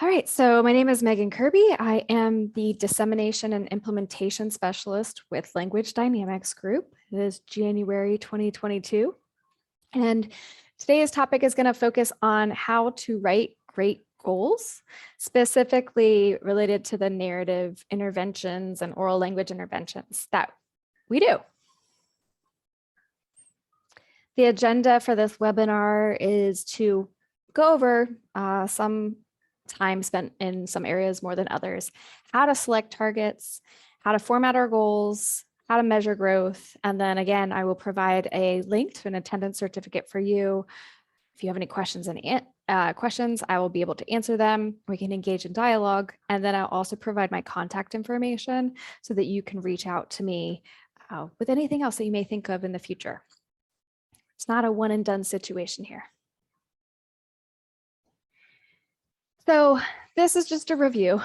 All right, so my name is Megan Kirby. I am the Dissemination and Implementation Specialist with Language Dynamics Group. It is January 2022. And today's topic is going to focus on how to write great goals, specifically related to the narrative interventions and oral language interventions that we do. The agenda for this webinar is to go over some time spent in some areas more than others, how to select targets, how to format our goals, how to measure growth. And then again, I will provide a link to an attendance certificate for you. If you have any questions, I will be able to answer them. We can engage in dialogue. And then I'll also provide my contact information so that you can reach out to me with anything else that you may think of in the future. It's not a one and done situation here. So this is just a review.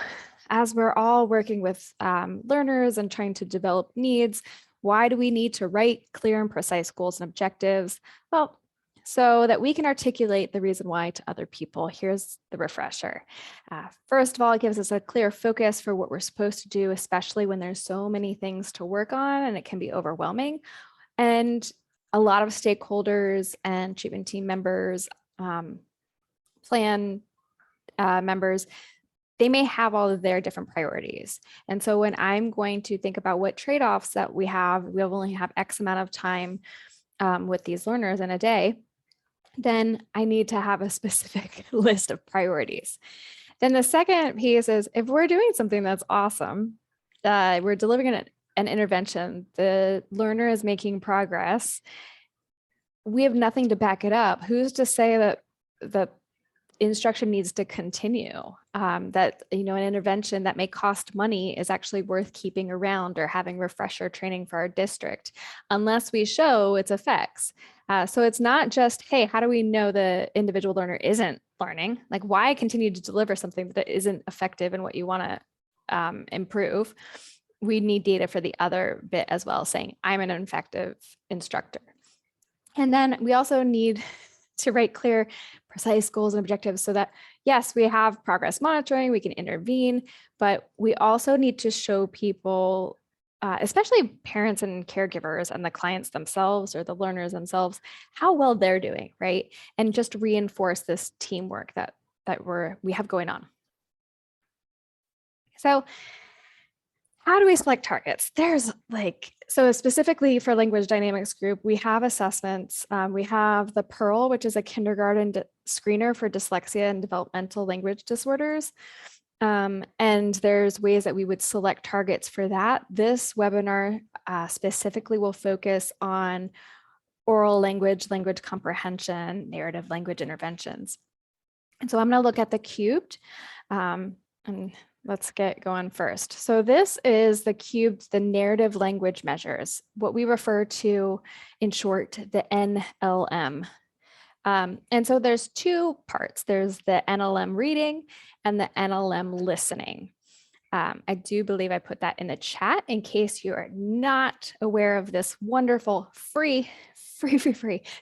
As we're all working with learners and trying to develop needs, why do we need to write clear and precise goals and objectives? Well, so that we can articulate the reason why to other people. Here's the refresher. First of all, it gives us a clear focus for what we're supposed to do, especially when there's so many things to work on and it can be overwhelming. And a lot of stakeholders and treatment team members, plan members, they may have all of their different priorities. And so when I'm going to think about what trade-offs that we only have X amount of time with these learners in a day, then I need to have a specific list of priorities. Then the second piece is if we're doing something that's awesome, we're delivering an intervention, the learner is making progress, we have nothing to back it up. Who's to say that the instruction needs to continue, that an intervention that may cost money is actually worth keeping around or having refresher training for our district, unless we show its effects. So it's not just, hey, how do we know the individual learner isn't learning? Like, why continue to deliver something that isn't effective in what you want to improve? We need data for the other bit as well, saying I'm an effective instructor. And then we also need to write clear, precise goals and objectives so that, yes, we have progress monitoring, we can intervene, but we also need to show people, especially parents and caregivers and the clients themselves or the learners themselves, how well they're doing, right? And just reinforce this teamwork that we have going on. So how do we select targets? So specifically for Language Dynamics Group, we have assessments. We have the Pearl, which is a kindergarten screener for dyslexia and developmental language disorders. And there's ways that we would select targets for that. This webinar specifically will focus on oral language, language comprehension, narrative language interventions. And so I'm going to look at the cubed. And let's get going first. So this is the cubed, the narrative language measures, what we refer to in short, the NLM. And so there's two parts. There's the NLM reading and the NLM listening. I do believe I put that in the chat in case you are not aware of this wonderful free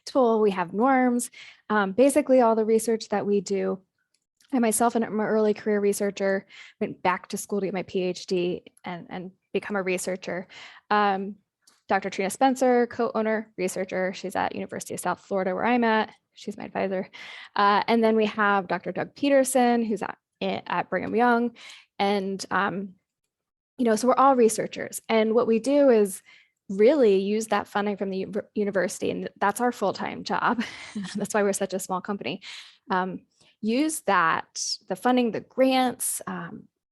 tool. We have norms, basically all the research that we do. I myself, and I'm an early career researcher, went back to school to get my PhD and become a researcher. Dr. Trina Spencer, co-owner, researcher. She's at University of South Florida, where I'm at. She's my advisor. And then we have Dr. Doug Peterson, who's at Brigham Young. And, so we're all researchers. And what we do is really use that funding from the university. And that's our full-time job. That's why we're such a small company. Use that, the funding, the grants,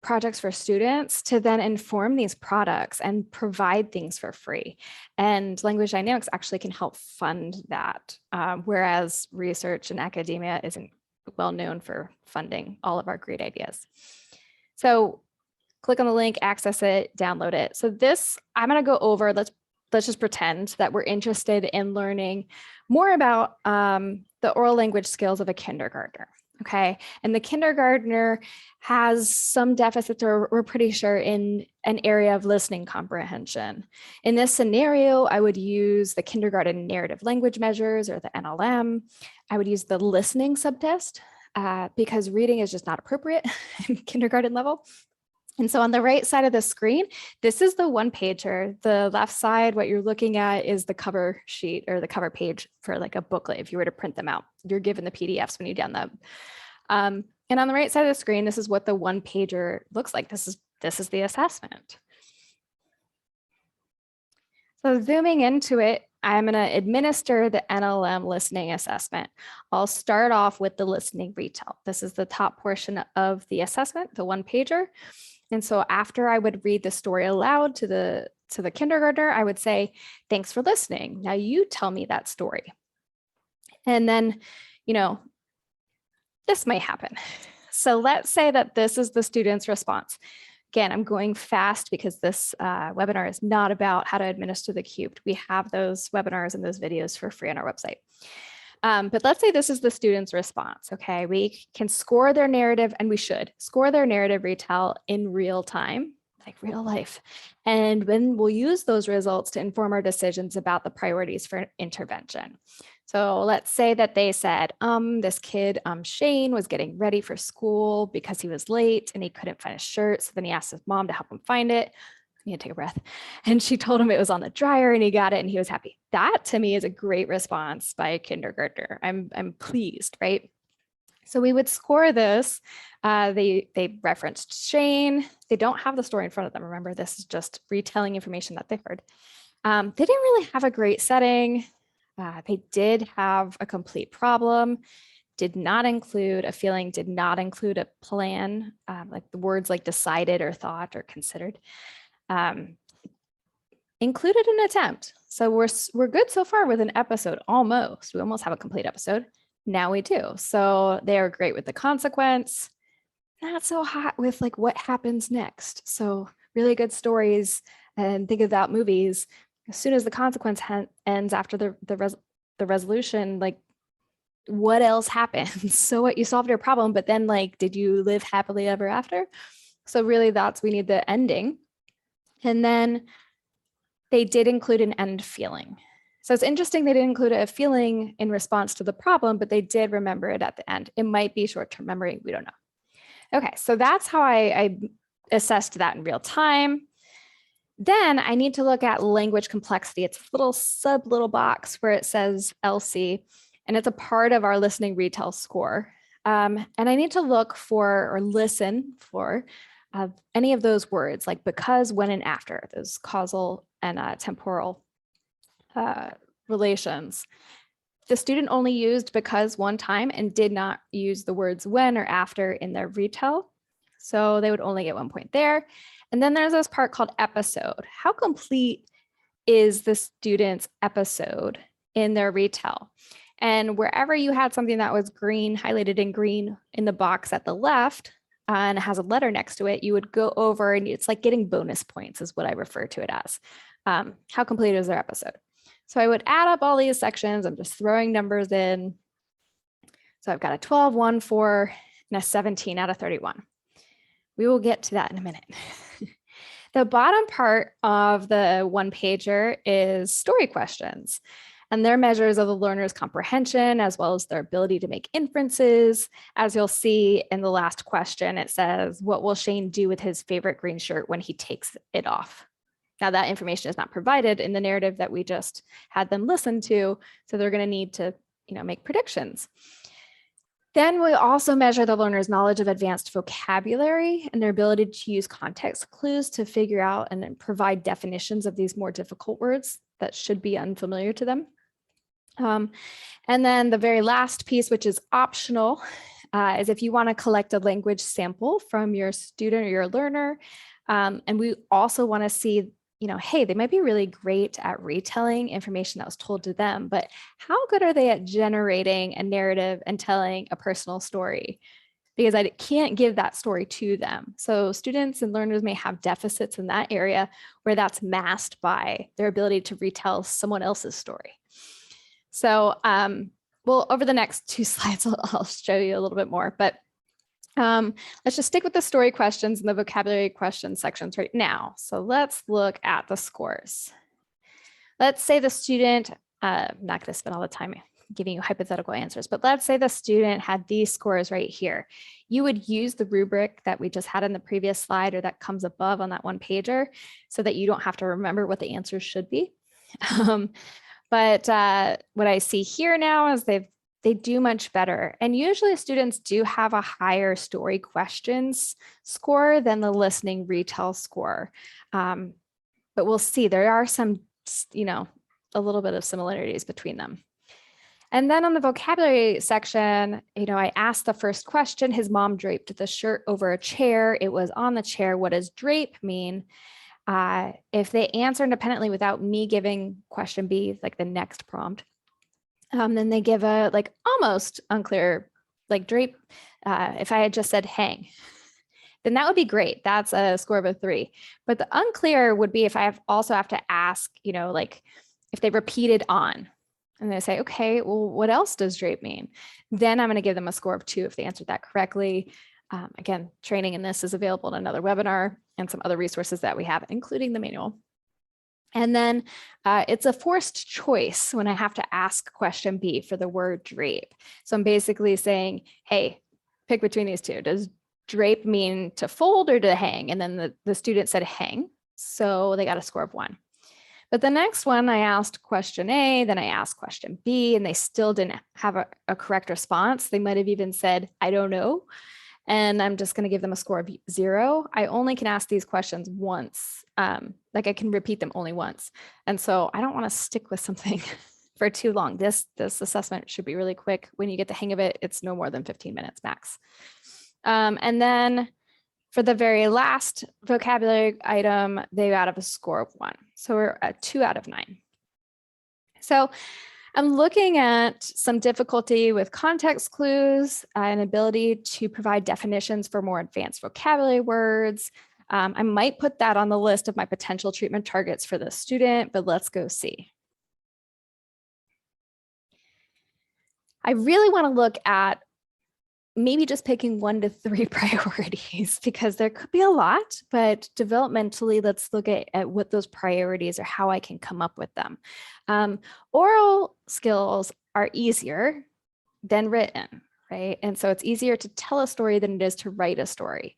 projects for students to then inform these products and provide things for free. And Language Dynamics actually can help fund that, whereas research and academia isn't well known for funding all of our great ideas. So click on the link, access it, download it. So this, I'm going to go over, let's just pretend that we're interested in learning more about the oral language skills of a kindergartner. Okay, and the kindergartner has some deficits, or we're pretty sure, in an area of listening comprehension. In this scenario, I would use the kindergarten narrative language measures, or the NLM. I would use the listening subtest, because reading is just not appropriate in kindergarten level. And so on the right side of the screen, this is the one pager. The left side, what you're looking at is the cover sheet or the cover page for like a booklet. If you were to print them out, you're given the PDFs when you download. And on the right side of the screen, this is what the one pager looks like. This is the assessment. So zooming into it, I'm going to administer the NLM listening assessment. I'll start off with the listening retell. This is the top portion of the assessment, the one pager. And so after I would read the story aloud to the kindergartner, I would say, thanks for listening. Now you tell me that story. And then, this might happen. So let's say that this is the student's response. Again, I'm going fast because this webinar is not about how to administer the cubed. We have those webinars and those videos for free on our website. But let's say this is the student's response, okay? We can score their narrative, and we should score their narrative retell in real time, like real life. And then we'll use those results to inform our decisions about the priorities for intervention. So let's say that they said, this kid, Shane, was getting ready for school because he was late and he couldn't find his shirt. So then he asked his mom to help him find it. I need to take a breath. And she told him it was on the dryer and he got it and he was happy. That to me is a great response by a kindergartner. I'm pleased, right? So we would score this. They referenced Shane. They don't have the story in front of them. Remember, this is just retelling information that they heard. They didn't really have a great setting. They did have a complete problem, did not include a feeling, did not include a plan, like the words like decided or thought or considered. Included an attempt. So we're good so far with an episode, almost. We almost have a complete episode. Now we do. So they are great with the consequence, not so hot with like what happens next. So really good stories, and think about movies. As soon as the consequence ends after the resolution, like what else happens? So what, you solved your problem, but then like, did you live happily ever after? So really we need the ending. And then they did include an end feeling. So it's interesting they didn't include a feeling in response to the problem, but they did remember it at the end. It might be short-term memory, we don't know. Okay, so that's how I assessed that in real time. Then I need to look at language complexity. It's a little box where it says LC, and it's a part of our listening retell score. And I need to look for or listen for any of those words like because, when, and after, those causal and temporal relations. The student only used because one time and did not use the words when or after in their retell. So they would only get 1 point there. And then there's this part called episode. How complete is the student's episode in their retell? And wherever you had something that was green, highlighted in green in the box at the left, and it has a letter next to it, you would go over and it's like getting bonus points is what I refer to it as. How complete is their episode? So I would add up all these sections. I'm just throwing numbers in. So I've got a 12, 1, 4, and a 17 out of 31. We will get to that in a minute. The bottom part of the one pager is story questions, and they're measures of the learner's comprehension as well as their ability to make inferences. As you'll see in the last question, it says, what will Shane do with his favorite green shirt when he takes it off? Now that information is not provided in the narrative that we just had them listen to, so they're going to need to, make predictions. Then we also measure the learner's knowledge of advanced vocabulary and their ability to use context clues to figure out and then provide definitions of these more difficult words that should be unfamiliar to them. And then the very last piece, which is optional, is if you want to collect a language sample from your student or your learner. And we also want to see, hey, they might be really great at retelling information that was told to them, but how good are they at generating a narrative and telling a personal story? Because I can't give that story to them. So students and learners may have deficits in that area where that's masked by their ability to retell someone else's story. So, well, over the next 2 slides, I'll show you a little bit more, but let's just stick with the story questions and the vocabulary question sections right now. So let's look at the scores. Let's say the student, I'm not going to spend all the time giving you hypothetical answers, but let's say the student had these scores right here. You would use the rubric that we just had in the previous slide or that comes above on that one pager so that you don't have to remember what the answers should be. But what I see here now is they do much better. And usually students do have a higher story questions score than the listening retell score. But we'll see, there are some, a little bit of similarities between them. And then on the vocabulary section, I asked the first question, his mom draped the shirt over a chair. It was on the chair. What does drape mean? If they answer independently without me giving question B, like the next prompt, then they give a almost unclear, like drape. If I had just said hang, then that would be great. That's a score of a 3. But the unclear would be if I also have to ask, if they repeated on, and they say, okay, well, what else does drape mean? Then I'm going to give them a score of 2 if they answered that correctly. Again, training in this is available in another webinar and some other resources that we have, including the manual. And then it's a forced choice when I have to ask question B for the word drape. So I'm basically saying, hey, pick between these two. Does drape mean to fold or to hang? And then the student said hang. So they got a score of 1. But the next one, I asked question A, then I asked question B, and they still didn't have a correct response. They might have even said, I don't know. And I'm just going to give them a score of 0. I only can ask these questions once. I can repeat them only once. And so I don't want to stick with something for too long. This assessment should be really quick. When you get the hang of it, it's no more than 15 minutes max. And then for the very last vocabulary item, they got a score of 1. So we're at 2 out of 9. So I'm looking at some difficulty with context clues and ability to provide definitions for more advanced vocabulary words. I might put that on the list of my potential treatment targets for the student, but let's go see. I really want to look at maybe just picking 1 to 3 priorities because there could be a lot, but developmentally, let's look at what those priorities are, how I can come up with them. Oral skills are easier than written, right? And so it's easier to tell a story than it is to write a story.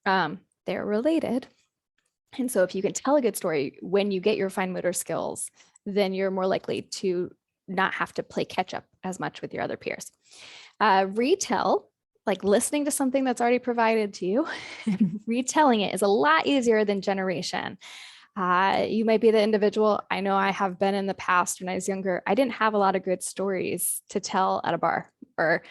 They're related. And so if you can tell a good story when you get your fine motor skills, then you're more likely to not have to play catch up as much with your other peers. Retell, like listening to something that's already provided to you, retelling it is a lot easier than generation. You might be the individual, I know I have been in the past when I was younger, I didn't have a lot of good stories to tell at a bar, or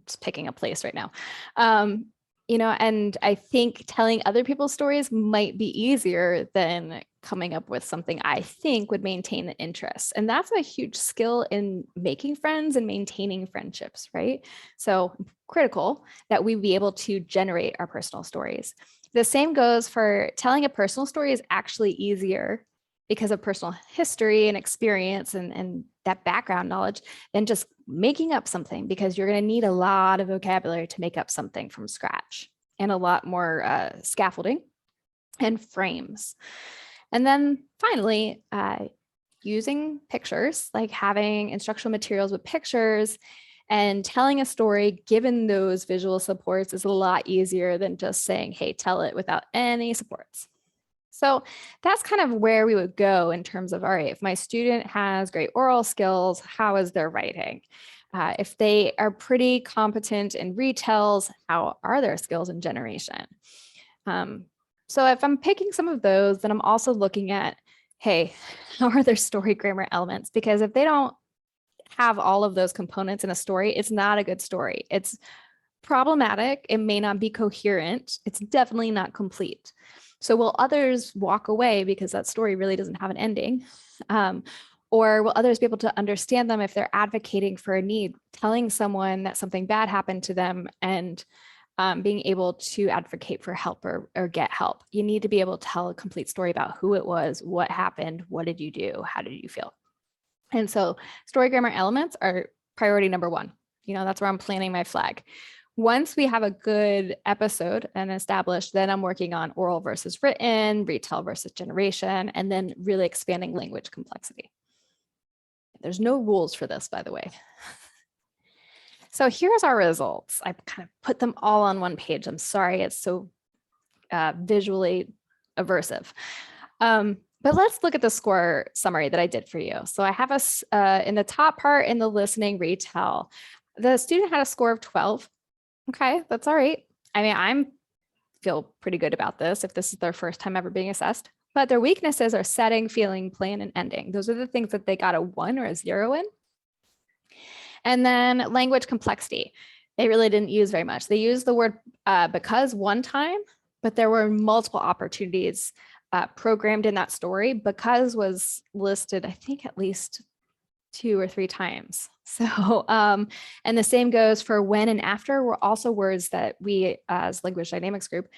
just picking a place right now. And I think telling other people's stories might be easier than coming up with something I think would maintain the interest. And that's a huge skill in making friends and maintaining friendships, right? So critical that we be able to generate our personal stories. The same goes for telling a personal story is actually easier because of personal history and experience and that background knowledge than just making up something, because you're going to need a lot of vocabulary to make up something from scratch and a lot more scaffolding and frames. And then finally, using pictures, like having instructional materials with pictures and telling a story given those visual supports is a lot easier than just saying, hey, tell it without any supports. So that's kind of where we would go in terms of, all right, if my student has great oral skills, how is their writing? If they are pretty competent in retells, how are their skills in generation? So if I'm picking some of those, then I'm also looking at, hey, how are their story grammar elements? Because if they don't have all of those components in a story, it's not a good story. It's problematic. It may not be coherent. It's definitely not complete. So will others walk away because that story really doesn't have an ending? Or will others be able to understand them if they're advocating for a need, telling someone that something bad happened to them and being able to advocate for help or get help? You need to be able to tell a complete story about who it was, what happened, what did you do, how did you feel? And so story grammar elements are priority number 1. That's where I'm planting my flag. Once we have a good episode and established, then I'm working on oral versus written, retell versus generation, and then really expanding language complexity. There's no rules for this, by the way. So here's our results. I kind of put them all on one page. I'm sorry, it's so visually aversive. But let's look at the score summary that I did for you. So I have us in the top part in the listening retell, the student had a score of 12. Okay, that's all right. I mean, I feel pretty good about this if this is their first time ever being assessed. But their weaknesses are setting, feeling, plan, and ending. Those are the things that they got a 1 or a 0 in. And then language complexity. They really didn't use very much. They used the word because one time, but there were multiple opportunities programmed in that story. Because was listed, I think, at least 2 or 3 times. So, and the same goes for when and after were also words that we as language dynamics group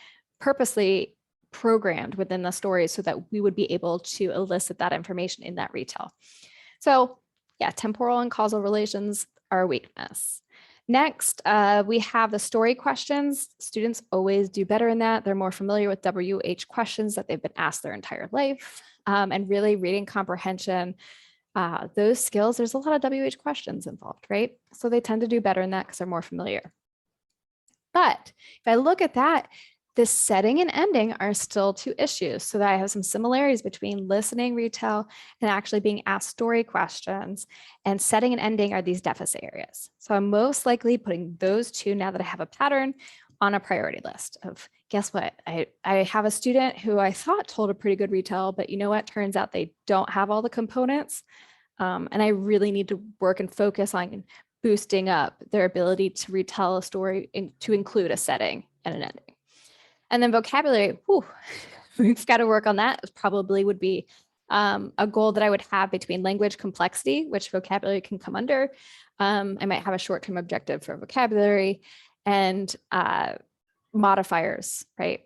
purposely programmed within the story so that we would be able to elicit that information in that retell. So yeah, temporal and causal relations are a weakness. Next, we have the story questions. Students always do better in that. They're more familiar with WH questions that they've been asked their entire life, and really reading comprehension. Those skills, there's a lot of WH questions involved, right? So they tend to do better in that because they're more familiar. But if I look at that, the setting and ending are still 2 issues. So that I have some similarities between listening, retell, and actually being asked story questions. And setting and ending are these deficit areas. So I'm most likely putting those 2, now that I have a pattern, on a priority list of, guess what? I have a student who I thought told a pretty good retell, but you know what? Turns out they don't have all the components. And I really need to work and focus on boosting up their ability to retell a story to include a setting and an ending. And then vocabulary, we've got to work on that. It probably would be a goal that I would have between language complexity, which vocabulary can come under. I might have a short-term objective for vocabulary and modifiers, right,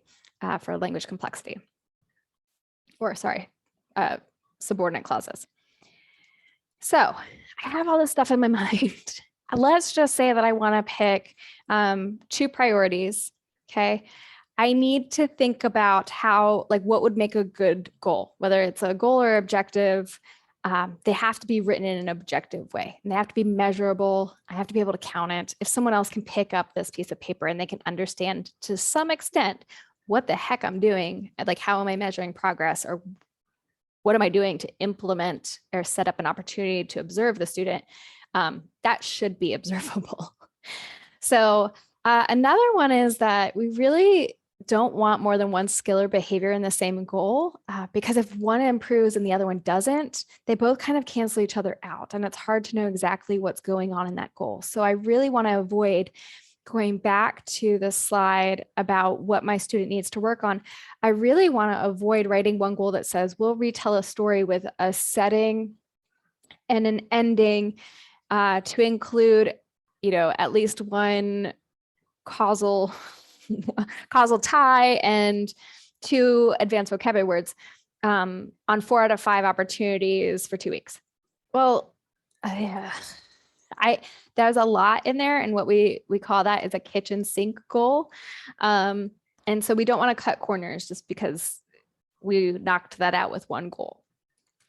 for language complexity. Or sorry, subordinate clauses. So I have all this stuff in my mind. Let's just say that I want to pick 2 priorities, okay? I need to think about how, like, what would make a good goal, whether it's a goal or objective. They have to be written in an objective way, and they have to be measurable. I have to be able to count it. If someone else can pick up this piece of paper and they can understand to some extent what the heck I'm doing, like how am I measuring progress, or what am I doing to implement or set up an opportunity to observe the student, that should be observable. So another one is that we really don't want more than one skill or behavior in the same goal, because if one improves and the other one doesn't, they both kind of cancel each other out, and it's hard to know exactly what's going on in that goal. So I really want to avoid going back to the slide about what my student needs to work on. I really want to avoid writing one goal that says we'll retell a story with a setting and an ending to include, at least one causal tie and 2 advanced vocabulary words on 4 out of 5 opportunities for 2 weeks. Well, there's a lot in there, and what we call that is a kitchen sink goal. And so we don't want to cut corners just because we knocked that out with one goal.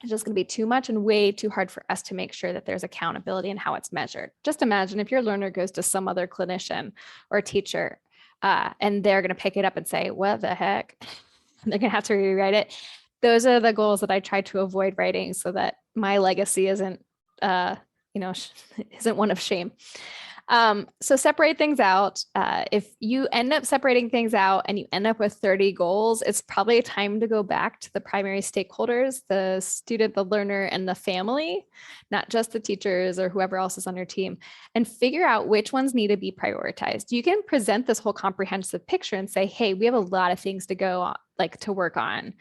It's just going to be too much and way too hard for us to make sure that there's accountability in how it's measured. Just imagine if your learner goes to some other clinician or teacher and they're going to pick it up and say, what the heck? They're going to have to rewrite it. Those are the goals that I try to avoid writing so that my legacy isn't, isn't one of shame. So separate things out. If you end up separating things out and you end up with 30 goals, it's probably time to go back to the primary stakeholders, the student, the learner, and the family, not just the teachers or whoever else is on your team, and figure out which ones need to be prioritized. You can present this whole comprehensive picture and say, hey, we have a lot of things to go on, to work on.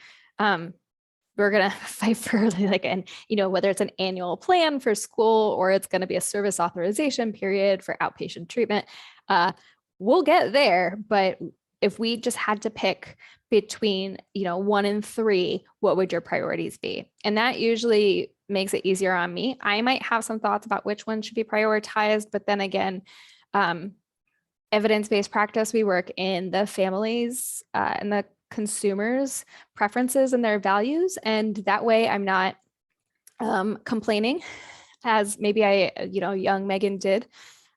We're going to fight for whether it's an annual plan for school or it's going to be a service authorization period for outpatient treatment. We'll get there. But if we just had to pick between, 1 and 3, what would your priorities be? And that usually makes it easier on me. I might have some thoughts about which one should be prioritized, but then again, evidence-based practice, we work in the families and the consumers' preferences and their values. And that way I'm not complaining as maybe young Megan did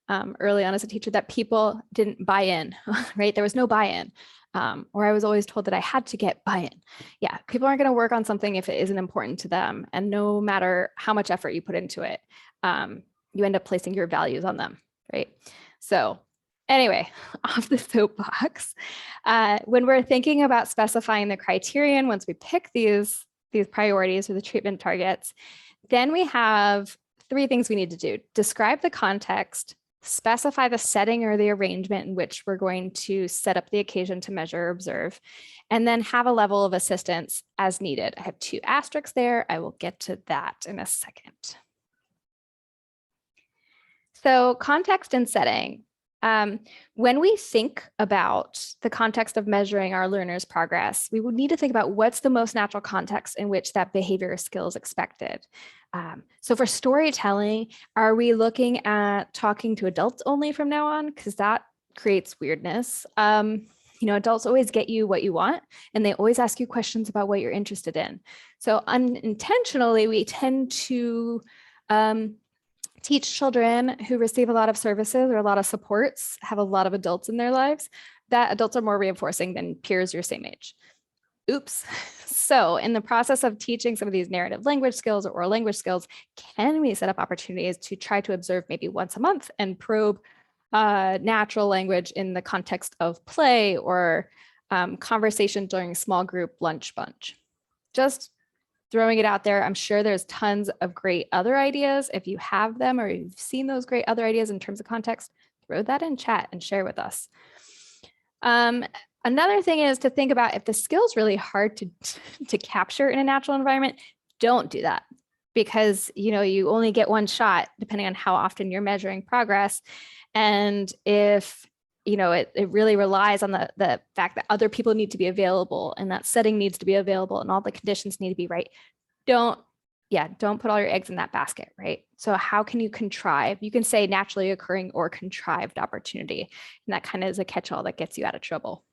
early on as a teacher, that people didn't buy in, right? There was no buy-in. Or I was always told that I had to get buy-in. Yeah, people aren't going to work on something if it isn't important to them. And no matter how much effort you put into it, you end up placing your values on them, right? So anyway, off the soapbox, when we're thinking about specifying the criterion, once we pick these priorities or the treatment targets, then we have 3 things we need to do. Describe the context, specify the setting or the arrangement in which we're going to set up the occasion to measure or observe, and then have a level of assistance as needed. I have 2 asterisks there. I will get to that in a second. So context and setting. When we think about the context of measuring our learners' progress, we would need to think about what's the most natural context in which that behavior or skill is expected. So for storytelling, are we looking at talking to adults only from now on? Because that creates weirdness. Adults always get you what you want, and they always ask you questions about what you're interested in. So unintentionally, we tend to teach children who receive a lot of services or a lot of supports, have a lot of adults in their lives, that adults are more reinforcing than peers your same age. Oops. So in the process of teaching some of these narrative language skills or oral language skills, can we set up opportunities to try to observe maybe once a month and probe natural language in the context of play or conversation during small group lunch bunch? Just throwing it out there. I'm sure there's tons of great other ideas. If you have them or you've seen those great other ideas in terms of context, throw that in chat and share with us. Another thing is to think about if the skill's really hard to capture in a natural environment, don't do that, because you only get one shot depending on how often you're measuring progress. And if it really relies on the fact that other people need to be available and that setting needs to be available and all the conditions need to be right. Don't put all your eggs in that basket, right? So how can you contrive? You can say naturally occurring or contrived opportunity. And that kind of is a catch-all that gets you out of trouble.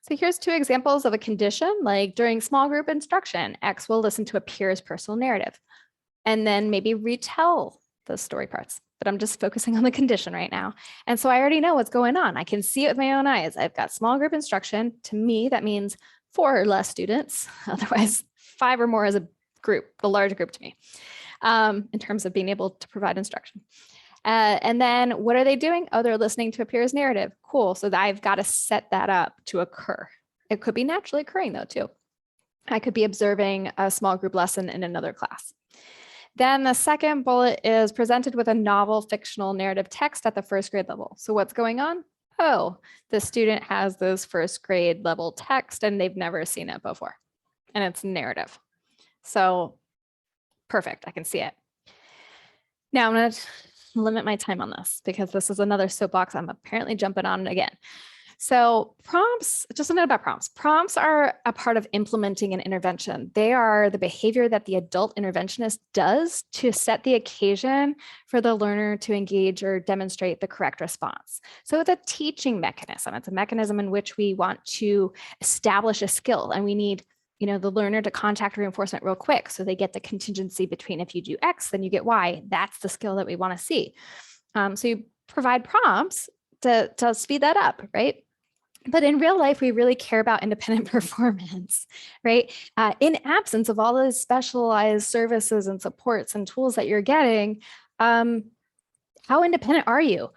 So here's 2 examples of a condition, like during small group instruction, X will listen to a peer's personal narrative and then maybe retell the story parts. But I'm just focusing on the condition right now. And so I already know what's going on. I can see it with my own eyes. I've got small group instruction. To me, that means 4 or less students. Otherwise, 5 or more as a group, the large group to me, in terms of being able to provide instruction. And then what are they doing? Oh, they're listening to a peer's narrative. Cool. So I've got to set that up to occur. It could be naturally occurring though, too. I could be observing a small group lesson in another class. Then the second bullet is presented with a novel fictional narrative text at the 1st grade level. So what's going on? Oh, the student has this 1st grade level text and they've never seen it before. And it's narrative. So perfect, I can see it. Now I'm going to limit my time on this because this is another soapbox I'm apparently jumping on again. So prompts, just a note about prompts. Prompts are a part of implementing an intervention. They are the behavior that the adult interventionist does to set the occasion for the learner to engage or demonstrate the correct response. So it's a teaching mechanism. It's a mechanism in which we want to establish a skill, and we need the learner to contact reinforcement real quick. So they get the contingency between if you do X, then you get Y. That's the skill that we want to see. So you provide prompts to speed that up, right? But in real life, we really care about independent performance, right? In absence of all those specialized services and supports and tools that you're getting, how independent are you?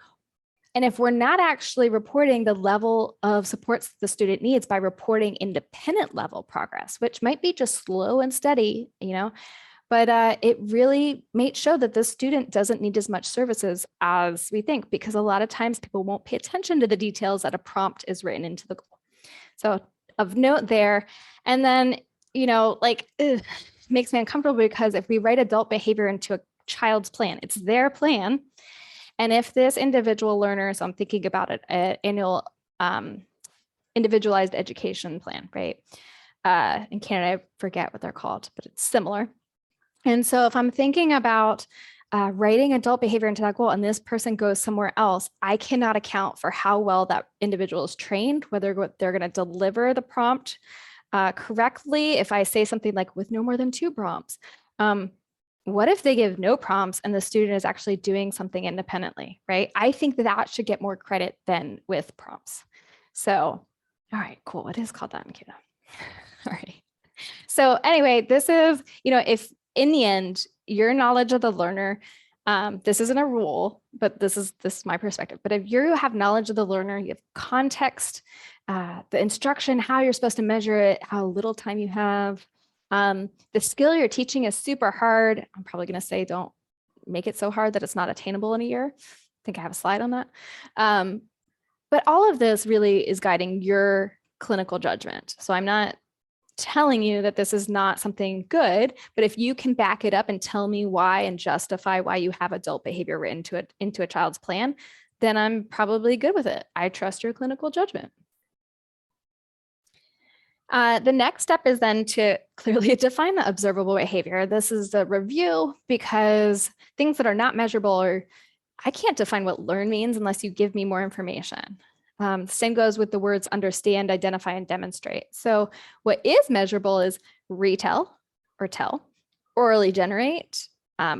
And if we're not actually reporting the level of supports the student needs by reporting independent level progress, which might be just slow and steady, but it really may show that the student doesn't need as much services as we think, because a lot of times people won't pay attention to the details that a prompt is written into the goal. So of note there. And then, makes me uncomfortable because if we write adult behavior into a child's plan, it's their plan. And if this individual learner, so I'm thinking about it, an annual individualized education plan, right? In Canada, I forget what they're called, but it's similar. And so if I'm thinking about writing adult behavior into that goal and this person goes somewhere else, I cannot account for how well that individual is trained, whether they're going to deliver the prompt correctly if I say something like with no more than 2 prompts. What if they give no prompts and the student is actually doing something independently, right? I think that should get more credit than with prompts. So, all right, cool. It is called that, Makita. All right. So anyway, this is, if in the end, your knowledge of the learner, this isn't a rule, but this is my perspective. But if you have knowledge of the learner, you have context, the instruction, how you're supposed to measure it, how little time you have, the skill you're teaching is super hard. I'm probably going to say don't make it so hard that it's not attainable in a year. I think I have a slide on that. But all of this really is guiding your clinical judgment. So I'm not telling you that this is not something good, but if you can back it up and tell me why and justify why you have adult behavior written into a child's plan, then I'm probably good with it. I trust your clinical judgment. The next step is then to clearly define the observable behavior. This is a review because things that are not measurable are, I can't define what learn means unless you give me more information. Same goes with the words understand, identify, and demonstrate. So what is measurable is retell or tell, orally generate,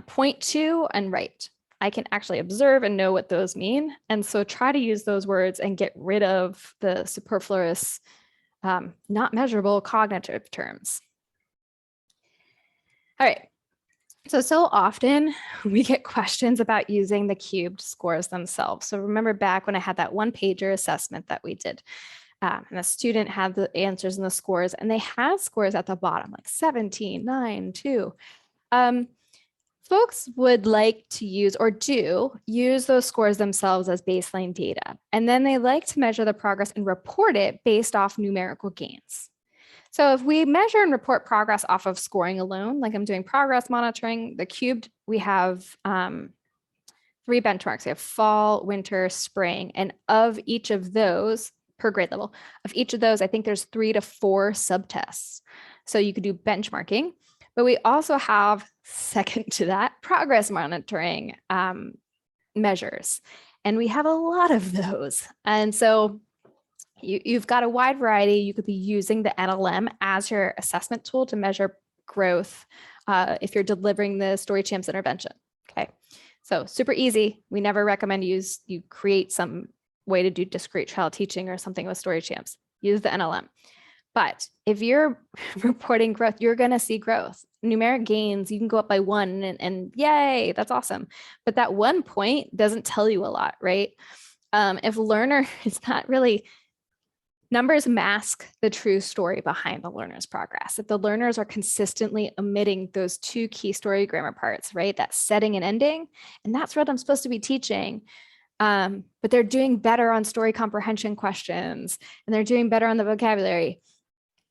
point to, and write. I can actually observe and know what those mean. And so try to use those words and get rid of the superfluous, not measurable cognitive terms. All right. So often we get questions about using the cubed scores themselves. So remember back when I had that 1-pager assessment that we did, and the student had the answers and the scores, and they had scores at the bottom, like 17, 9, 2. Folks would like to use or do use those scores themselves as baseline data. And then they like to measure the progress and report it based off numerical gains. So if we measure and report progress off of scoring alone, like I'm doing progress monitoring, the cubed, we have 3 benchmarks. We have fall, winter, spring, and of each of those per grade level, of each of those, I think there's 3 to 4 subtests. So you could do benchmarking, but we also have, second to that, progress monitoring measures. And we have a lot of those. And so you've got a wide variety. You could be using the NLM as your assessment tool to measure growth if you're delivering the Story Champs intervention. Okay, so super easy. We never recommend you create some way to do discrete child teaching or something with Story Champs. Use the NLM. But if you're reporting growth, you're going to see growth. Numeric gains, you can go up by 1 and yay, that's awesome. But that 1 point doesn't tell you a lot, right? If learner is not really, numbers mask the true story behind the learner's progress. If the learners are consistently omitting those 2 key story grammar parts, right? That setting and ending, and that's what I'm supposed to be teaching. But they're doing better on story comprehension questions, and they're doing better on the vocabulary.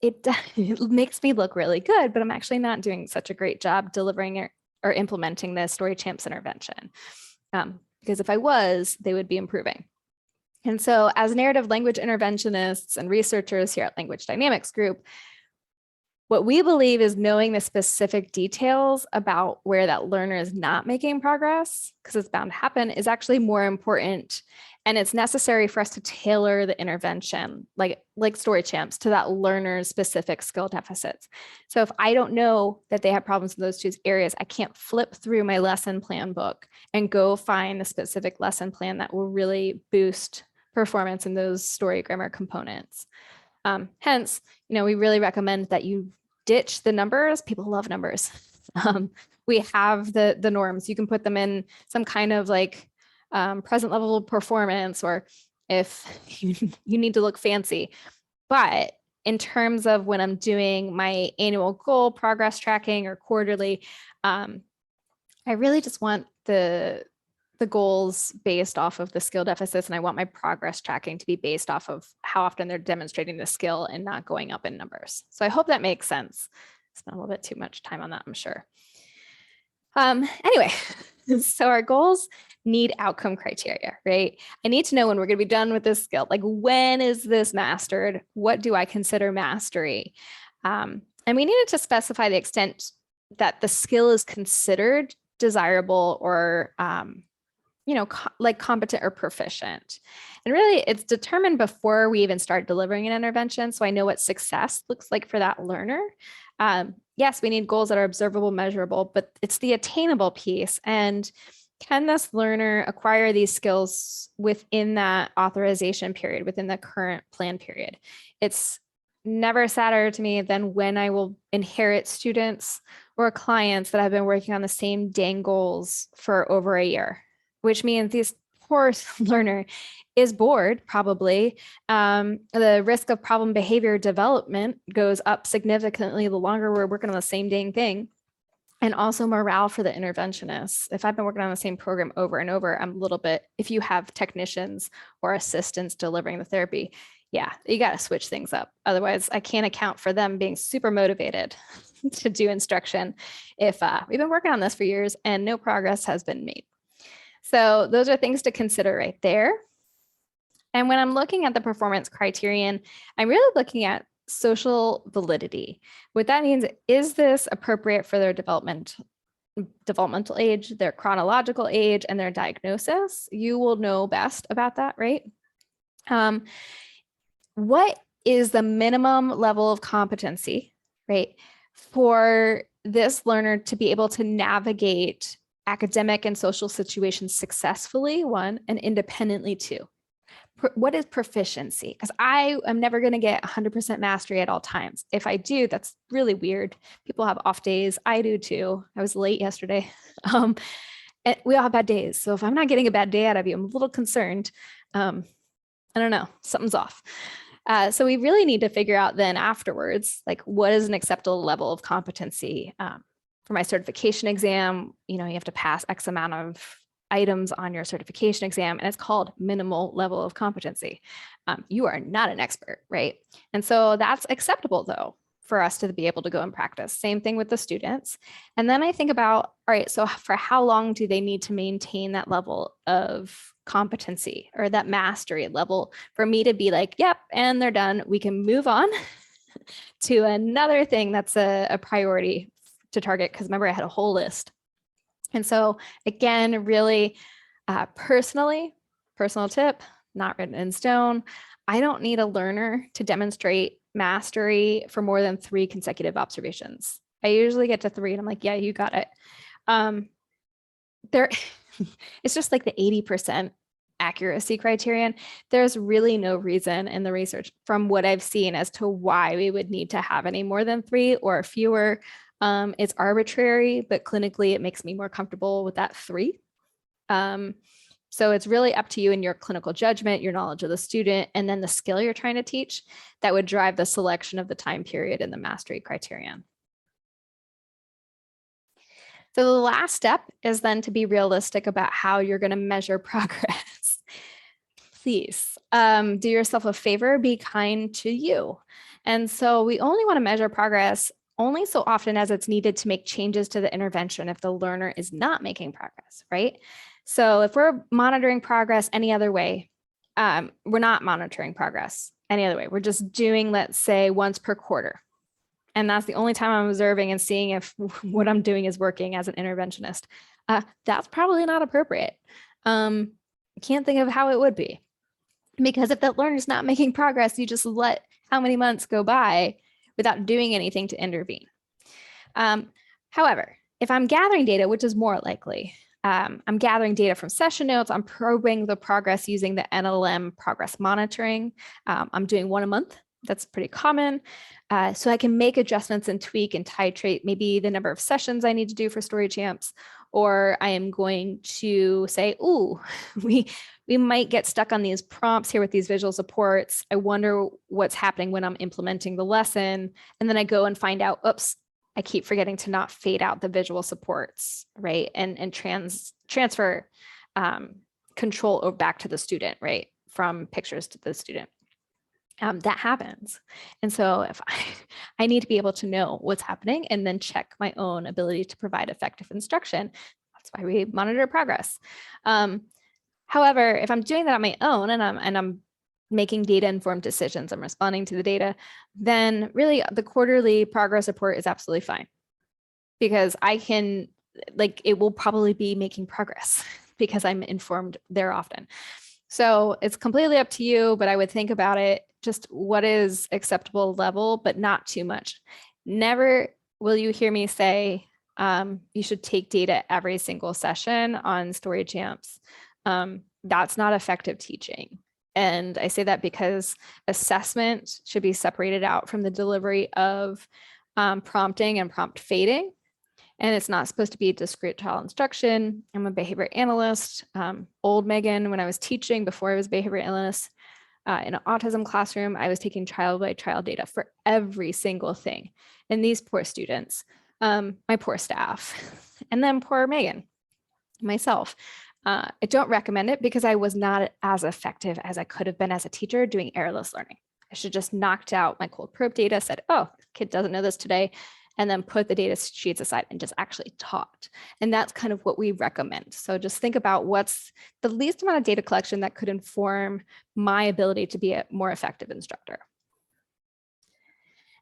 It makes me look really good, but I'm actually not doing such a great job delivering or implementing the Story Champs intervention. Because if I was, they would be improving. And so as narrative language interventionists and researchers here at Language Dynamics Group, what we believe is knowing the specific details about where that learner is not making progress, because it's bound to happen, is actually more important. And it's necessary for us to tailor the intervention, like Story Champs, to that learner's specific skill deficits. So if I don't know that they have problems in those 2 areas, I can't flip through my lesson plan book and go find a specific lesson plan that will really boost performance in those story grammar components. Hence, we really recommend that you ditch the numbers. People love numbers. We have the norms. You can put them in some kind of like present level performance, or if you need to look fancy. But in terms of when I'm doing my annual goal progress tracking or quarterly, I really just want the goals based off of the skill deficits, and I want my progress tracking to be based off of how often they're demonstrating the skill and not going up in numbers. So I hope that makes sense. Spent a little bit too much time on that, I'm sure. Anyway, so our goals need outcome criteria, right? I need to know when we're going to be done with this skill. Like, when is this mastered? What do I consider mastery? And we needed to specify the extent that the skill is considered desirable or like competent or proficient. And really it's determined before we even start delivering an intervention. So I know what success looks like for that learner. Yes, we need goals that are observable, measurable, but it's the attainable piece. And can this learner acquire these skills within that authorization period, within the current plan period? It's never sadder to me than when I will inherit students or clients that have been working on the same dang goals for over a year, which means this poor learner is bored, probably. The risk of problem behavior development goes up significantly the longer we're working on the same dang thing. And also morale for the interventionists. If I've been working on the same program over and over, I'm a little bit, if you have technicians or assistants delivering the therapy, yeah, you got to switch things up. Otherwise, I can't account for them being super motivated to do instruction if we've been working on this for years and no progress has been made. So those are things to consider right there. And when I'm looking at the performance criterion, I'm really looking at social validity. What that means, is this appropriate for their developmental age, their chronological age, and their diagnosis? You will know best about that, right? What is the minimum level of competency, right, for this learner to be able to navigate academic and social situations successfully, one, and independently, two? What is proficiency? Because I am never going to get 100% mastery at all times. If I do, that's really weird. People have off days. I do too. I was late yesterday. And we all have bad days. So if I'm not getting a bad day out of you, I'm a little concerned. I don't know, something's off. So we really need to figure out then afterwards, like, what is an acceptable level of competency? For my certification exam, you have to pass X amount of items on your certification exam, and it's called minimal level of competency. You are not an expert, right? And so that's acceptable though, for us to be able to go and practice. Same thing with the students. And then I think about, all right, so for how long do they need to maintain that level of competency or that mastery level for me to be like, yep, and they're done. We can move on to another thing that's a priority to target. Because remember, I had a whole list. And so again, really personal tip, not written in stone. I don't need a learner to demonstrate mastery for more than 3 consecutive observations. I usually get to 3 and I'm like, yeah, you got it. It's just like the 80% accuracy criterion. There's really no reason in the research from what I've seen as to why we would need to have any more than 3 or fewer. It's arbitrary, but clinically it makes me more comfortable with that 3. So it's really up to you and your clinical judgment, your knowledge of the student, and then the skill you're trying to teach that would drive the selection of the time period and the mastery criterion. So the last step is then to be realistic about how you're going to measure progress. Please do yourself a favor, be kind to you. And so we only want to measure progress only so often as it's needed to make changes to the intervention if the learner is not making progress, right? So if we're monitoring progress any other way, we're not monitoring progress any other way. We're just doing, let's say, once per quarter. And that's the only time I'm observing and seeing if what I'm doing is working as an interventionist. That's probably not appropriate. I can't think of how it would be. Because if that learner's not making progress, you just let how many months go by without doing anything to intervene. However, if I'm gathering data, which is more likely, I'm gathering data from session notes, I'm probing the progress using the NLM progress monitoring. I'm doing 1 a month. That's pretty common. So I can make adjustments and tweak and titrate maybe the number of sessions I need to do for Story Champs, or I am going to say, ooh, we might get stuck on these prompts here with these visual supports. I wonder what's happening when I'm implementing the lesson. And then I go and find out, oops, I keep forgetting to not fade out the visual supports, right? And transfer control back to the student, right? From pictures to the student. That happens. And so if I need to be able to know what's happening and then check my own ability to provide effective instruction. That's why we monitor progress. However, if I'm doing that on my own and I'm making data-informed decisions, I'm responding to the data, then really the quarterly progress report is absolutely fine, because I can, like, it will probably be making progress. because I'm informed there often. So it's completely up to you, but I would think about it, just what is acceptable level, but not too much. Never will you hear me say, you should take data every single session on story champs. That's not effective teaching. And I say that because assessment should be separated out from the delivery of prompting and prompt fading. And it's not supposed to be discrete child instruction. I'm a behavior analyst. Old Megan, when I was teaching before I was a behavior analyst in an autism classroom, I was taking child by child data for every single thing. And these poor students, my poor staff, and then poor Megan, myself. I don't recommend it because I was not as effective as I could have been as a teacher doing errorless learning. I should just knocked out my cold probe data, said, oh, kid doesn't know this today, and then put the data sheets aside and just actually taught. And that's kind of what we recommend. So just think about what's the least amount of data collection that could inform my ability to be a more effective instructor.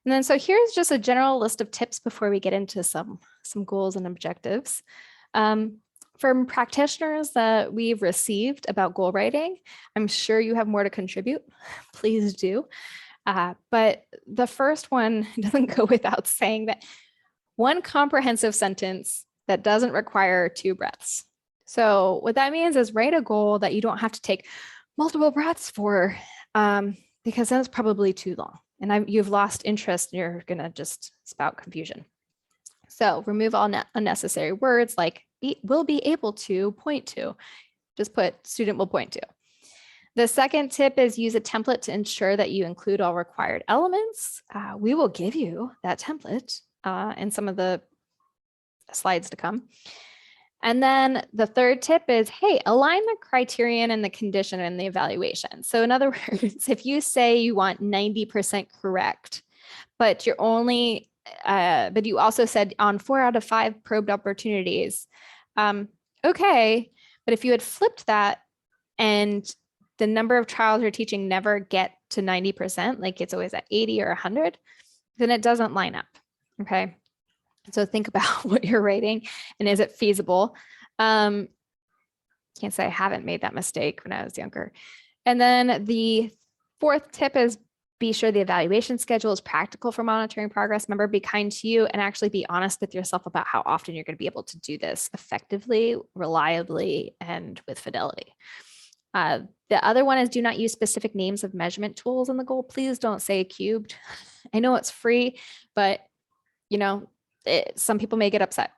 And then so here's just a general list of tips before we get into some goals and objectives. From practitioners that we've received about goal writing, I'm sure you have more to contribute. Please do. But the first one doesn't go without saying that one comprehensive sentence that doesn't require 2 breaths. So what that means is write a goal that you don't have to take multiple breaths for, because that's probably too long. And you've lost interest and you're going to just spout confusion. So remove all unnecessary words like will be able to, point to. Just put student will point to. The second tip is use a template to ensure that you include all required elements. We will give you that template in some of the slides to come. And then the third tip is, hey, align the criterion and the condition and the evaluation. So in other words, if you say you want 90% correct, but you're only, but you also said on 4 out of 5 probed opportunities, okay, but if you had flipped that and the number of trials you're teaching never get to 90%, like it's always at 80 or 100, then it doesn't line up, okay? So think about what you're rating and is it feasible? Can't say I haven't made that mistake when I was younger. And then the fourth tip is be sure the evaluation schedule is practical for monitoring progress. Remember, be kind to you and actually be honest with yourself about how often you're going to be able to do this effectively, reliably, and with fidelity. The other one is do not use specific names of measurement tools in the goal. Please don't say cubed. I know it's free, but you know, some people may get upset.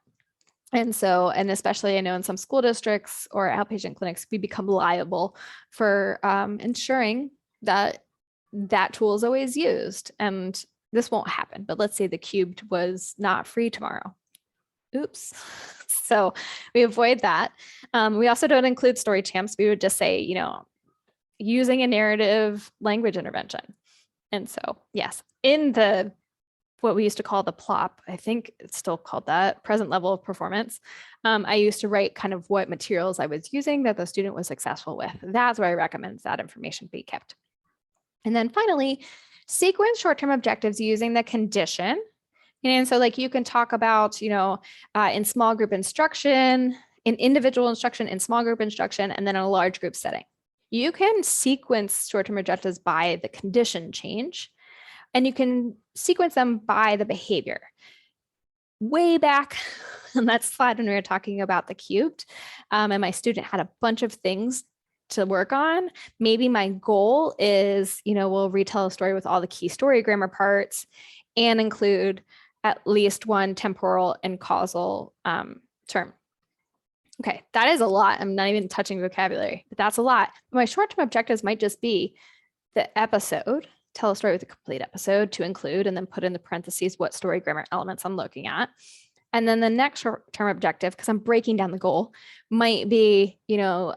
And so, and especially I know in some school districts or outpatient clinics, we become liable for ensuring that that tool is always used. And this won't happen, but let's say the cubed was not free tomorrow. Oops. So we avoid that. We also don't include story champs. We would just say, you know, using a narrative language intervention. And so, yes, in the what we used to call the plop, I think it's still called that, present level of performance. I used to write kind of what materials I was using that the student was successful with. That's where I recommend that information be kept. And then finally, sequence short-term objectives using the condition. And so like you can talk about, you know, in small group instruction, in individual instruction, in small group instruction, and then in a large group setting. You can sequence short-term objectives by the condition change, and you can sequence them by the behavior. Way back on that slide when we were talking about the cubed, and my student had a bunch of things to work on. Maybe my goal is, you know, we'll retell a story with all the key story grammar parts and include at least one temporal and causal term. Okay, that is a lot. I'm not even touching vocabulary, but that's a lot. My short-term objectives might just be the episode, tell a story with a complete episode to include, and then put in the parentheses what story grammar elements I'm looking at. And then the next short-term objective, because I'm breaking down the goal, might be, you know,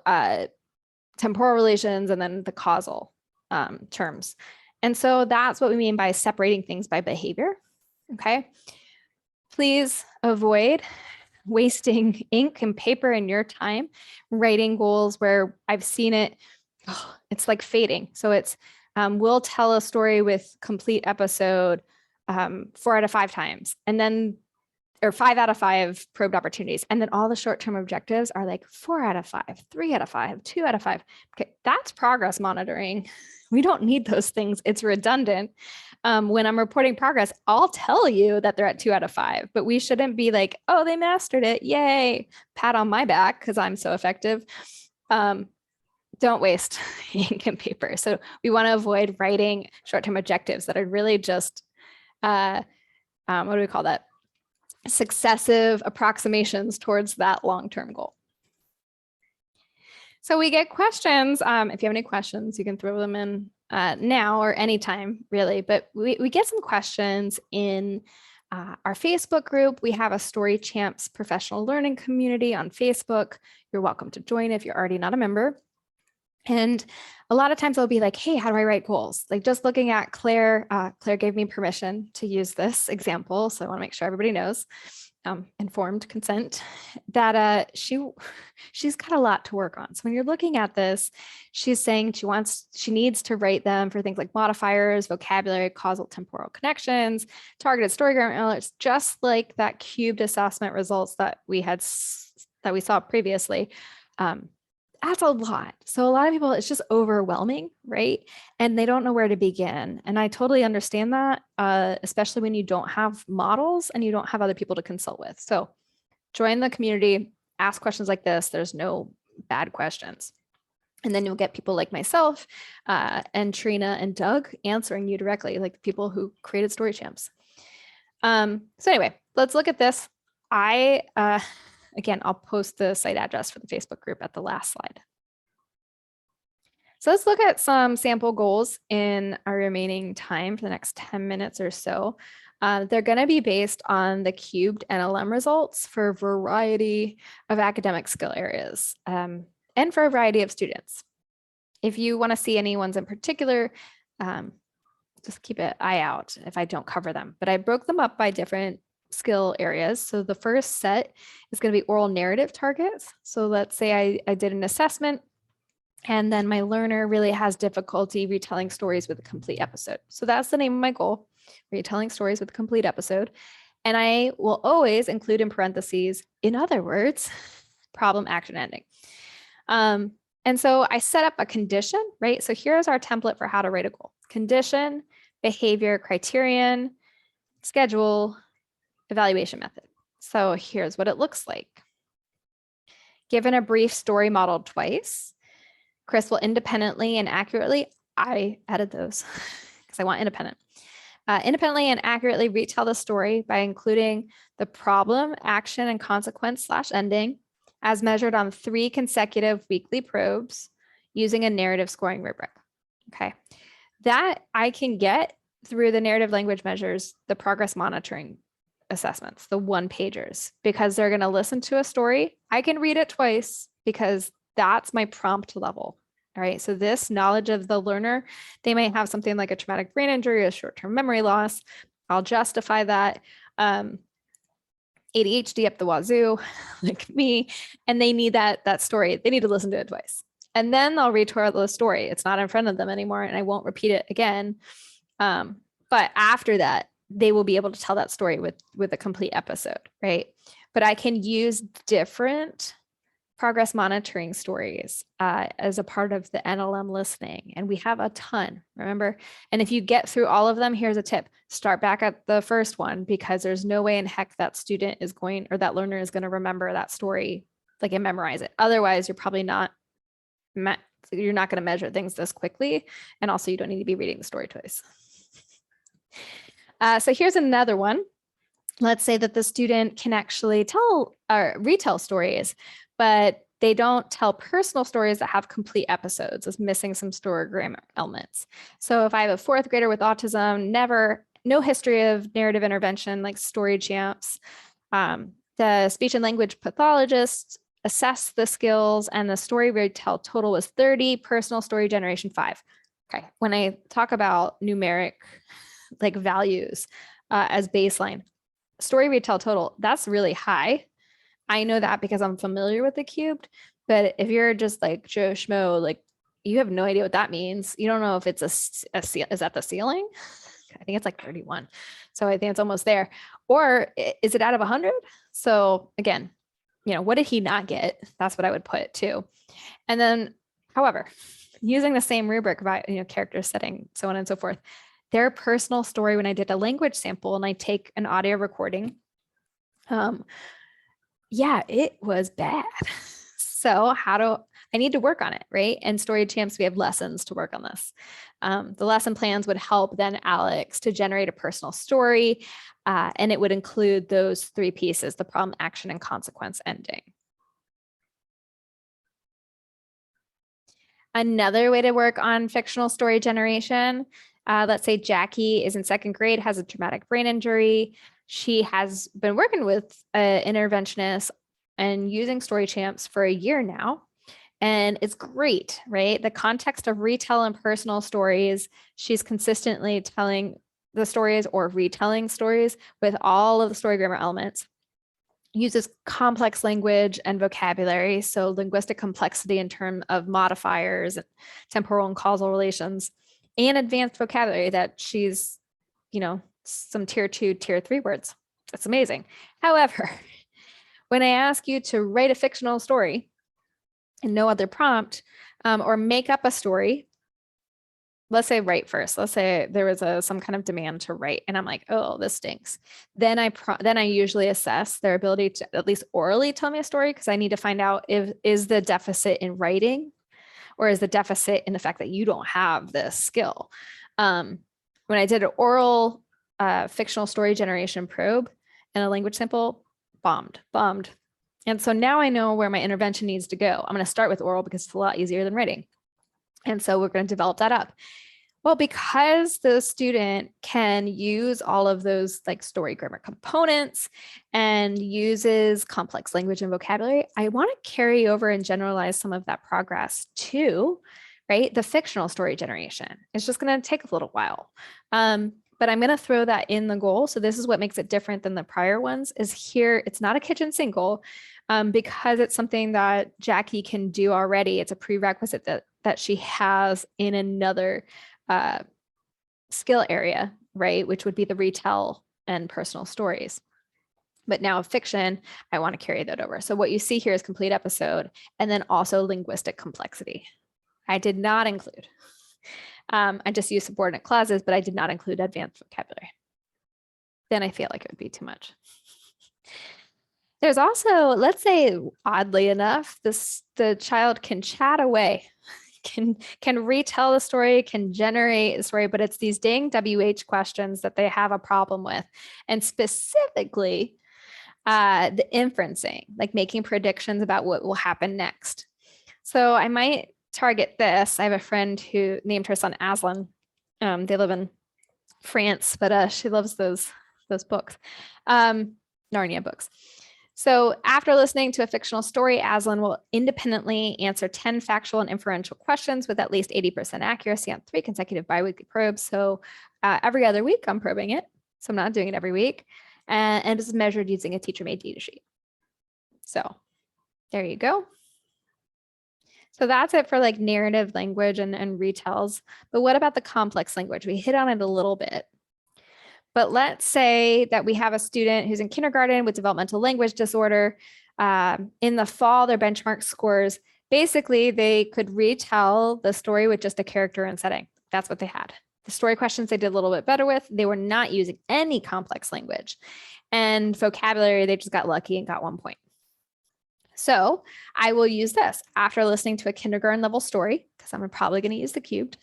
temporal relations and then the causal terms. And so that's what we mean by separating things by behavior. Okay. Please avoid wasting ink and paper and your time writing goals where I've seen it. Oh, it's like fading. So it's we'll tell a story with complete episode 4 out of 5 times. And then or 5 out of 5 probed opportunities. And then all the short-term objectives are like 4 out of 5, 3 out of 5, 2 out of 5. Okay, that's progress monitoring. We don't need those things. It's redundant. When I'm reporting progress, I'll tell you that they're at 2 out of 5, but we shouldn't be like, oh, they mastered it. Yay. Pat on my back because I'm so effective. Don't waste ink and paper. So we want to avoid writing short-term objectives that are really just, what do we call that? Successive approximations towards that long-term goal. So we get questions. If you have any questions, you can throw them in now or anytime, really. But we get some questions in our Facebook group. We have a Story Champs professional learning community on Facebook. You're welcome to join if you're already not a member. And a lot of times I'll be like, hey, how do I write goals? Like just looking at Claire, Claire gave me permission to use this example. So I want to make sure everybody knows, informed consent, that she's got a lot to work on. So when you're looking at this, she's saying she needs to write them for things like modifiers, vocabulary, causal temporal connections, targeted story grammar elements, just like that cubed assessment results that we saw previously. That's a lot. So a lot of people, it's just overwhelming, right? And they don't know where to begin. And I totally understand that, especially when you don't have models and you don't have other people to consult with. So join the community, ask questions like this. There's no bad questions. And then you'll get people like myself and Trina and Doug answering you directly, like people who created Story Champs. So anyway, let's look at this. Again, I'll post the site address for the Facebook group at the last slide. So let's look at some sample goals in our remaining time for the next 10 minutes or so. They're going to be based on the cubed NLM results for a variety of academic skill areas and for a variety of students. If you want to see any ones in particular, just keep an eye out if I don't cover them. But I broke them up by different skill areas. So the first set is going to be oral narrative targets. So let's say I did an assessment and then my learner really has difficulty retelling stories with a complete episode. So that's the name of my goal, retelling stories with a complete episode. And I will always include in parentheses, in other words, problem, action, ending. And so I set up a condition, right? So here's our template for how to write a goal: condition, behavior, criterion, schedule, evaluation method. So here's what it looks like. Given a brief story modeled twice, Chris will independently and accurately, I added those because I want independent, independently and accurately retell the story by including the problem, action, and consequence / ending as measured on 3 consecutive weekly probes using a narrative scoring rubric. Okay, that I can get through the narrative language measures, the progress monitoring assessments, the 1-pagers, because they're going to listen to a story. I can read it twice because that's my prompt level. All right. So this knowledge of the learner, they may have something like a traumatic brain injury, a short-term memory loss. I'll justify that. ADHD up the wazoo, like me, and they need that story. They need to listen to it twice. And then they'll retell the story. It's not in front of them anymore, and I won't repeat it again. But after that, they will be able to tell that story with a complete episode, right? But I can use different progress monitoring stories as a part of the NLM listening. And we have a ton, remember? And if you get through all of them, here's a tip: start back at the first one, because there's no way in heck that student is going, or that learner is going to remember that story, like, and memorize it. Otherwise, you're probably not, you're not going to measure things this quickly. And also you don't need to be reading the story twice. So here's another one. Let's say that the student can actually tell or retell stories, but they don't tell personal stories that have complete episodes, as missing some story grammar elements. So if I have a 4th grader with autism, no history of narrative intervention like Story Champs, the speech and language pathologist assessed the skills and the story retell total was 30, personal story generation 5. Okay, when I talk about numeric like values as baseline, story retell total, that's really high. I know that because I'm familiar with the cubed, but if you're just like Joe Schmo, like, you have no idea what that means. You don't know if it's is that the ceiling? I think it's like 31. So I think it's almost there. Or is it out of 100? So again, what did he not get? That's what I would put too. And then, however, using the same rubric about, character setting, so on and so forth, their personal story, when I did a language sample and I take an audio recording, yeah, it was bad. So I need to work on it, right? And Story Champs, we have lessons to work on this. The lesson plans would help then Alex to generate a personal story, and it would include those 3 pieces: the problem, action, and consequence ending. Another way to work on fictional story generation, let's say Jackie is in 2nd grade, has a traumatic brain injury. She has been working with an interventionist and using Story Champs for a year now. And it's great, right? The context of retell and personal stories, she's consistently telling the stories or retelling stories with all of the story grammar elements. Uses complex language and vocabulary, so linguistic complexity in terms of modifiers, temporal and causal relations, and advanced vocabulary that she's, some tier 2, tier 3 words. That's amazing. However, when I ask you to write a fictional story and no other prompt, or make up a story, let's say write first. Let's say there was some kind of demand to write, and I'm like, oh, this stinks. Then I usually assess their ability to at least orally tell me a story, because I need to find out is the deficit in writing, or is the deficit in the fact that you don't have this skill. When I did an oral fictional story generation probe and a language sample, bombed. And so now I know where my intervention needs to go. I'm going to start with oral because it's a lot easier than writing. And so we're going to develop that up. Well, because the student can use all of those like story grammar components and uses complex language and vocabulary, I want to carry over and generalize some of that progress to, right, the fictional story generation. It's just going to take a little while. But I'm going to throw that in the goal. So this is what makes it different than the prior ones, is here, it's not a kitchen sink goal, because it's something that Jackie can do already. It's a prerequisite that she has in another skill area, right? Which would be the retell and personal stories. But now fiction, I want to carry that over. So what you see here is complete episode, and then also linguistic complexity. I did not include. I just used subordinate clauses, but I did not include advanced vocabulary. Then I feel like it would be too much. There's also, let's say, oddly enough, the child can chat away, can retell the story, can generate a story, but it's these dang WH questions that they have a problem with. And specifically, the inferencing, like making predictions about what will happen next. So I might target this. I have a friend who named her son Aslan. They live in France, but she loves those books, Narnia books. So after listening to a fictional story, Aslan will independently answer 10 factual and inferential questions with at least 80% accuracy on 3 consecutive biweekly probes. So every other week I'm probing it. So I'm not doing it every week. And it's measured using a teacher-made data sheet. So there you go. So that's it for like narrative language and retells. But what about the complex language? We hit on it a little bit. But let's say that we have a student who's in kindergarten with developmental language disorder. In the fall, their benchmark scores, basically they could retell the story with just a character and setting. That's what they had. The story questions they did a little bit better with. They were not using any complex language. And vocabulary, they just got lucky and got 1 point. So I will use this after listening to a kindergarten level story, because I'm probably going to use the cubed,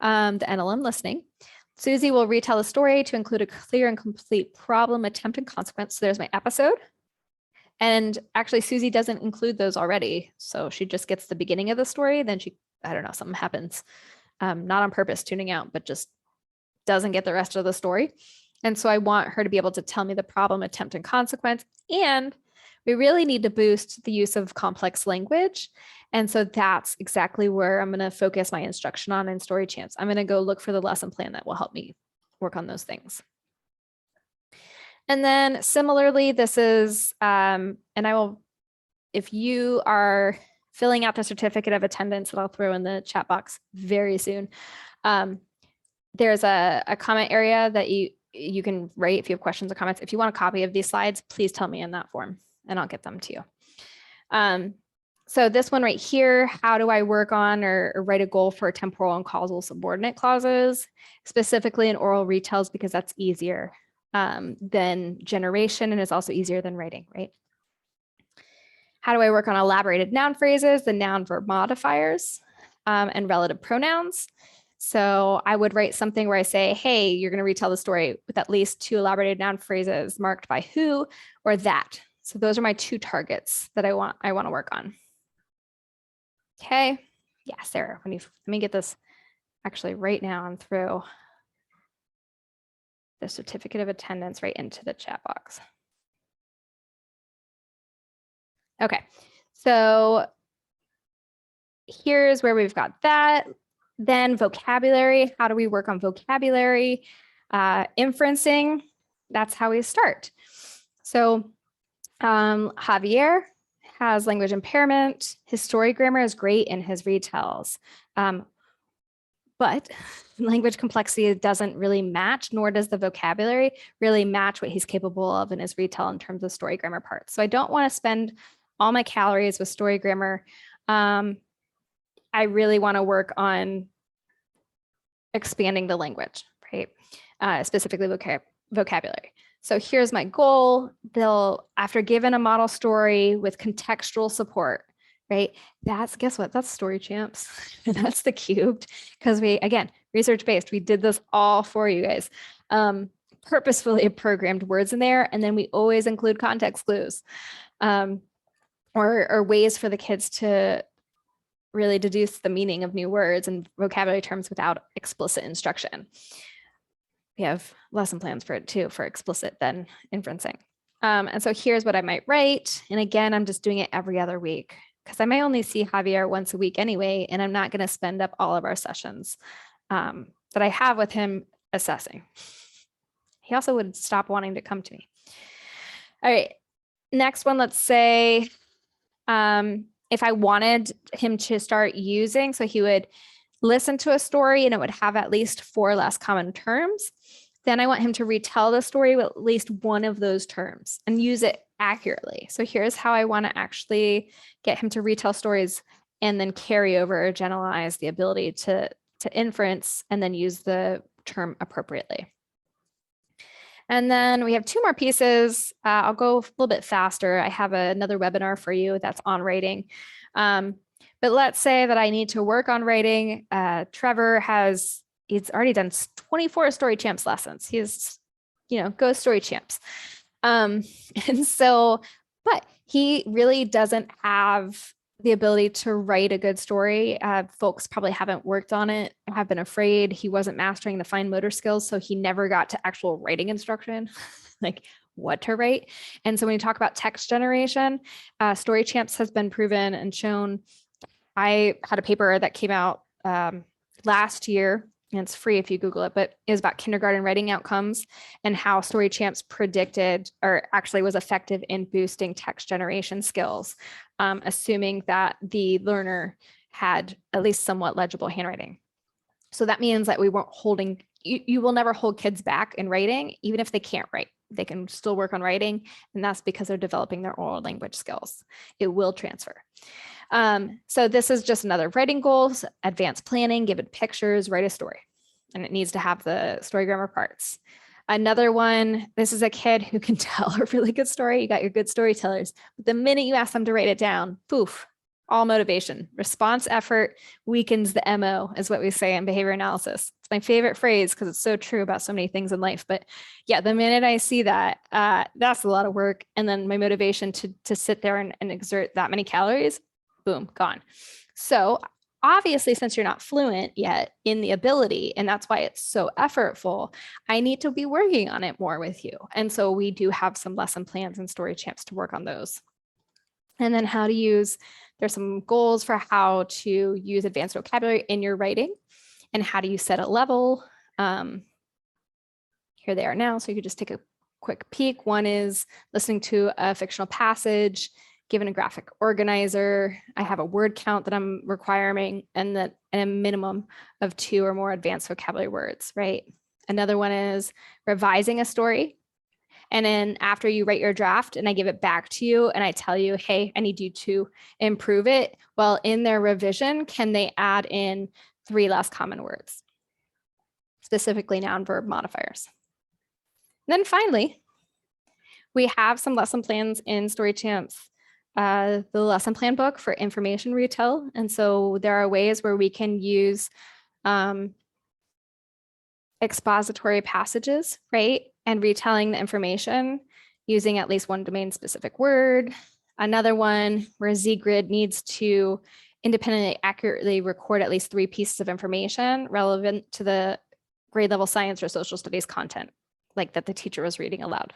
the NLM listening. Susie will retell the story to include a clear and complete problem, attempt, and consequence. So there's my episode. And actually, Susie doesn't include those already. So she just gets the beginning of the story. Then I don't know, something happens, not on purpose, tuning out, but just doesn't get the rest of the story. And so I want her to be able to tell me the problem, attempt, and consequence. And we really need to boost the use of complex language. And so that's exactly where I'm going to focus my instruction on in Story Champs. I'm going to go look for the lesson plan that will help me work on those things. And then similarly, this is, and I will, if you are filling out the certificate of attendance that I'll throw in the chat box very soon, There's a comment area that you can write if you have questions or comments. If you want a copy of these slides, please tell me in that form and I'll get them to you. So this one right here, how do I work on or write a goal for temporal and causal subordinate clauses, specifically in oral retells, because that's easier than generation and it's also easier than writing, right? How do I work on elaborated noun phrases, the noun verb modifiers, and relative pronouns? So I would write something where I say, hey, you're going to retell the story with at least 2 elaborated noun phrases marked by who or that. So those are my 2 targets that I want to work on. Okay. Yeah, Sarah, let me get this actually right now. I'm through the certificate of attendance right into the chat box. Okay, so here's where we've got that. Then vocabulary, how do we work on vocabulary? Inferencing, that's how we start. So Javier has language impairment. His story grammar is great in his retells. But language complexity doesn't really match, nor does the vocabulary really match what he's capable of in his retell in terms of story grammar parts. So I don't want to spend all my calories with story grammar. I really want to work on expanding the language, right? Specifically vocabulary. So here's my goal. After given a model story with contextual support, right? Guess what? That's Story Champs. That's the cubed. Because again, research-based, we did this all for you guys. Purposefully programmed words in there. And then we always include context clues or ways for the kids to really deduce the meaning of new words and vocabulary terms without explicit instruction. We have lesson plans for it too, for explicit then inferencing. And so here's what I might write. And again, I'm just doing it every other week because I may only see Javier once a week anyway, and I'm not going to spend up all of our sessions that I have with him assessing. He also would stop wanting to come to me. All right, next one, let's say if I wanted him to start using, so he would listen to a story and it would have at least 4 less common terms. Then I want him to retell the story with at least one of those terms and use it accurately. So here's how I want to actually get him to retell stories and then carry over or generalize the ability to inference and then use the term appropriately. And then we have 2 more pieces. I'll go a little bit faster. I have another webinar for you that's on writing. But let's say that I need to work on writing. Trevor he's already done 24 Story Champs lessons. He's, go Story Champs. And so, but he really doesn't have the ability to write a good story. Folks probably haven't worked on it, have been afraid. He wasn't mastering the fine motor skills, so he never got to actual writing instruction, like what to write. And so when you talk about text generation, Story Champs has been proven and shown. I had a paper that came out last year, and it's free if you Google it, but it was about kindergarten writing outcomes and how Story Champs predicted or actually was effective in boosting text generation skills, assuming that the learner had at least somewhat legible handwriting. So that means that we weren't holding, you will never hold kids back in writing, even if they can't write. They can still work on writing, and that's because they're developing their oral language skills. It will transfer. So this is just another writing goals, advanced planning, give it pictures, write a story, and it needs to have the story grammar parts. Another one, this is a kid who can tell a really good story. You got your good storytellers, but the minute you ask them to write it down, poof, all motivation. Response effort weakens the MO, is what we say in behavior analysis. It's my favorite phrase because it's so true about so many things in life. But yeah, the minute I see that, that's a lot of work. And then my motivation to sit there and exert that many calories, boom, gone. So obviously, since you're not fluent yet in the ability, and that's why it's so effortful, I need to be working on it more with you. And so we do have some lesson plans and Story Champs to work on those. And then how to use, there's some goals for how to use advanced vocabulary in your writing and how do you set a level. Here they are now. So you could just take a quick peek. One is listening to a fictional passage, given a graphic organizer. I have a word count that I'm requiring, and that and a minimum of 2 or more advanced vocabulary words, right? Another one is revising a story. And then after you write your draft and I give it back to you and I tell you, hey, I need you to improve it. Well, in their revision, can they add in 3 less common words, specifically noun verb modifiers? And then finally, we have some lesson plans in StoryChamps, the lesson plan book for information retell. And so there are ways where we can use expository passages, right? And retelling the information using at least one domain specific word. Another one where ZGrid needs to independently accurately record at least 3 pieces of information relevant to the grade level science or social studies content, like that the teacher was reading aloud.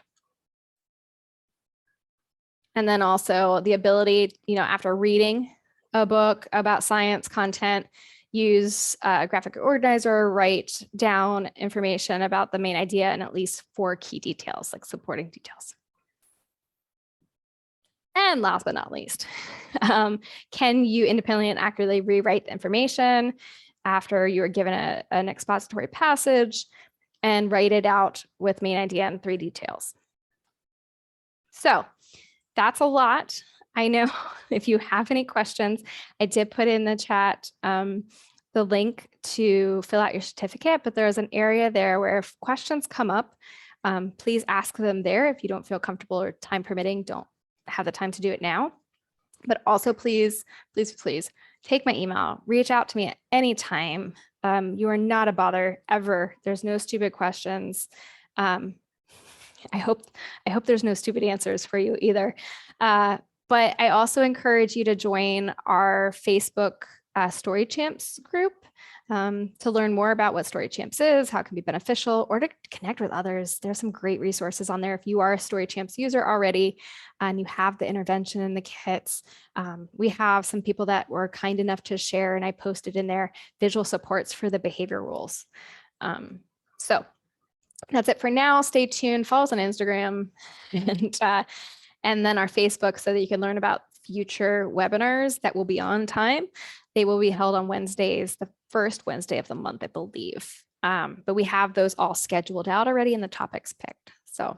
And then also the ability, after reading a book about science content, use a graphic organizer, write down information about the main idea and at least 4 key details, like supporting details. And last but not least, can you independently and accurately rewrite the information after you are given an expository passage and write it out with main idea and 3 details? So that's a lot. I know if you have any questions, I did put in the chat the link to fill out your certificate, but there's an area there where if questions come up, please ask them there. If you don't feel comfortable or time permitting, don't have the time to do it now. But also please, please, please take my email, reach out to me at any time. You are not a bother ever. There's no stupid questions. I hope there's no stupid answers for you either. But I also encourage you to join our Facebook StoryChamps group to learn more about what StoryChamps is, how it can be beneficial, or to connect with others. There's some great resources on there. If you are a StoryChamps user already and you have the intervention and the kits, we have some people that were kind enough to share, and I posted in there visual supports for the behavior rules. So that's it for now. Stay tuned. Follow us on Instagram and then our Facebook so that you can learn about future webinars that will be on time. They will be held on Wednesdays, the first Wednesday of the month, I believe. But we have those all scheduled out already and the topics picked. So